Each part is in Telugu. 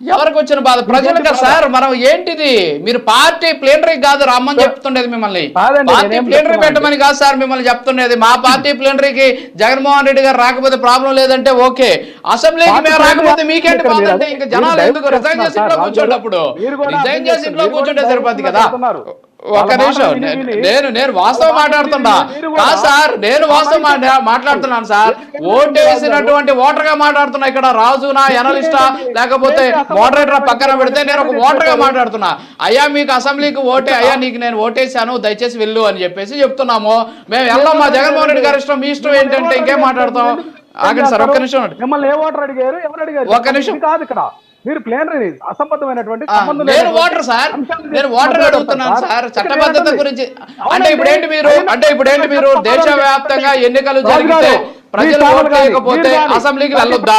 ఎవరికి వచ్చిన బాధ ప్రజలుగా సార్. మనం ఏంటిది, మీరు పార్టీ ప్లేనరీ కాదు రమ్మని చెప్తుండేది మిమ్మల్ని. పార్టీ ప్లేనరీ పెట్టమని కాదు సార్ మిమ్మల్ని చెప్తుండేది. మా పార్టీ ప్లేనరీకి జగన్మోహన్ రెడ్డి గారు రాకపోతే ప్రాబ్లం లేదంటే ఓకే, అసెంబ్లీకి మేము రాకపోతే మీకేంటి బాధ అంటే ఇంకా జనాలు ఎందుకు రిజైన్ చేసి ఇంట్లో కూర్చోటప్పుడు రిజైన్ చేసి ఇంట్లో కూర్చుంటే సరిపోద్ది కదా. ఒక నిమిషం, నేను వాస్తవం మాట్లాడుతున్నా కాదు సార్, నేను వాస్తవం మాట్లాడుతున్నాను సార్. ఓటు వేసినటువంటి ఓటర్ గా మాట్లాడుతున్నా. ఇక్కడ రాజునా ఎనలిస్టా లేకపోతే మోడరేటర్ పక్కన పెడితే నేను ఒక ఓటర్ గా మాట్లాడుతున్నా. అయ్యా మీకు అసెంబ్లీకి ఓటే, అయ్యా నీకు నేను ఓటేసాను దయచేసి వెళ్ళు అని చెప్పేసి చెప్తున్నాము. మేము వెళ్ళాం, మా జగన్మోహన్ రెడ్డి గారి ఇష్టం, మీ ఇష్టం ఏంటంటే ఇంకేం మాట్లాడతాం. ఆగండి సార్ ఒక్క నిమిషం. మిమ్మల్ని ఏ ఓటర్ అడిగారు, ఎవరు అడిగారు? ఒక్క నిమిషం కాదు, ఇక్కడ మీరు ప్లేనరీ అసంబద్ధమైనటువంటి నేను ఓటర్ సార్, నేను ఓటర్ అడుగుతున్నాను సార్ చట్టబద్ధత గురించి. అంటే ఇప్పుడేంటి మీరు దేశవ్యాప్తంగా ఎన్నికలు జరిగితే ప్రజలు ఓటు వేయకపోతే అసెంబ్లీకి వెళ్ళొద్దా?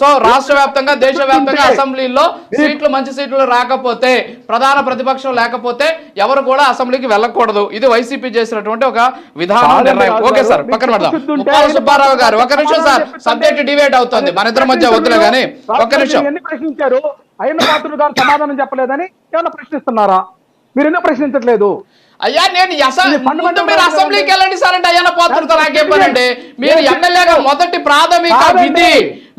సో రాష్ట్ర వ్యాప్తంగా దేశవ్యాప్తంగా అసెంబ్లీలో సీట్లు మంచి సీట్లు రాకపోతే, ప్రధాన ప్రతిపక్షం లేకపోతే ఎవరు కూడా అసెంబ్లీకి వెళ్ళకూడదు. ఇది వైసీపీ చేసినటువంటి ఒక విధానం, నిర్ణయం. ఓకే సార్ పక్కన పెడదాం. ముప్పాల సుబ్బారావు గారు ఒక నిమిషం సార్, సబ్జెక్ట్ డిబేట్ అవుతుంది, మన ఇద్దరి మధ్య వద్దులే కానీ ఒక్క నిమిషం. ప్రశ్నించారు అయిన పాత్రుడు గారు సమాధానం చెప్పలేదని ఏమన్నా ప్రశ్నిస్తున్నారా? మీరు ఎందుకు ప్రశ్నించట్లేదు? అయ్యా నేను మీరు అసెంబ్లీకి వెళ్ళండి సార్ అంటే అయ్యా పాత్రతో నాకేమనండి. మీరు ఎమ్మెల్యేగా మొదటి ప్రాథమిక విధి,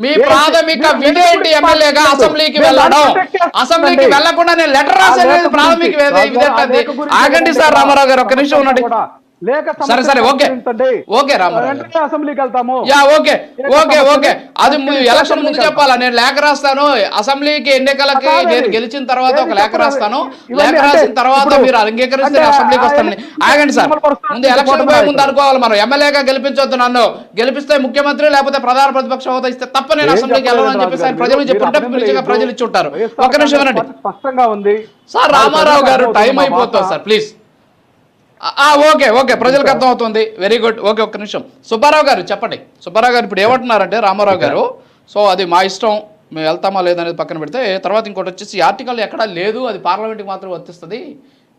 మీ ప్రాథమిక విధి ఏంటి? ఎమ్మెల్యేగా అసెంబ్లీకి వెళ్ళడం. అసెంబ్లీకి వెళ్లకుండా నేను లెటర్ రాసేది ప్రాథమిక విధి. ఆగండి సార్ రామారావు గారు ఒక్క నిమిషం ఉండండి. సరే సరే ఓకే ఓకే రామారావు అసెంబ్లీకి వెళ్తాము. ఓకే అది ఎలక్షన్ ముందు చెప్పాలా? నేను లేఖ రాస్తాను అసెంబ్లీకి, ఎన్నికలకి నేను గెలిచిన తర్వాత ఒక లేఖ రాస్తాను. లేఖ రాసిన తర్వాత మీరు అంగీకరిస్తే అసెంబ్లీకి వస్తాను. ఆగండి సార్, ముందు ఎలక్షన్ పోయే ముందు అనుకోవాలి మనం. ఎమ్మెల్యేగా గెలిపించొద్దు, నన్ను గెలిపిస్తే ముఖ్యమంత్రి లేకపోతే ప్రధాన ప్రతిపక్ష హోదా ఇస్తే తప్ప నేను అసెంబ్లీకి వెళ్ళాలని చెప్పేసి ఆయన ప్రజలు చెప్పుంటే పిలిచిగా ప్రజలు ఇచ్చి ఉంటారు. ఒక్క నిమిషం వినండి. స్పష్టంగా ఉంది సార్. రామారావు గారు టైం అయిపోతుంది సార్ ప్లీజ్. ఓకే ప్రజలకు అర్థం అవుతుంది. Very good. ఓకే ఒక్క నిమిషం. సుబ్బారావు గారు చెప్పండి. సుబ్బారావు గారు ఇప్పుడు ఏమంటున్నారంటే రామారావు గారు, సో అది మా ఇష్టం, మేము వెళ్తామా లేదనేది పక్కన పెడితే, తర్వాత ఇంకోటి వచ్చేసి ఆర్టికల్ ఎక్కడా లేదు, అది పార్లమెంట్కి మాత్రం వర్తిస్తుంది,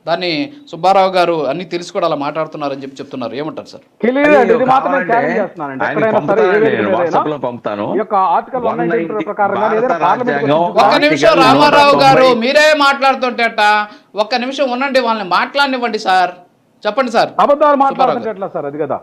దాన్ని సుబ్బారావు గారు అన్ని తెలిసి కూడా అలా మాట్లాడుతున్నారని చెప్తున్నారు. ఏమంటారు సార్? ఒక్క నిమిషం రామారావు గారు మీరే మాట్లాడుతుంటేట, ఒక్క నిమిషం ఉండండి, వాళ్ళని మాట్లాడనివ్వండి సార్. చెప్పండి సార్. అబద్ధాలు మాట్లాడుతుంటే ఎట్లా సార్? అది కదా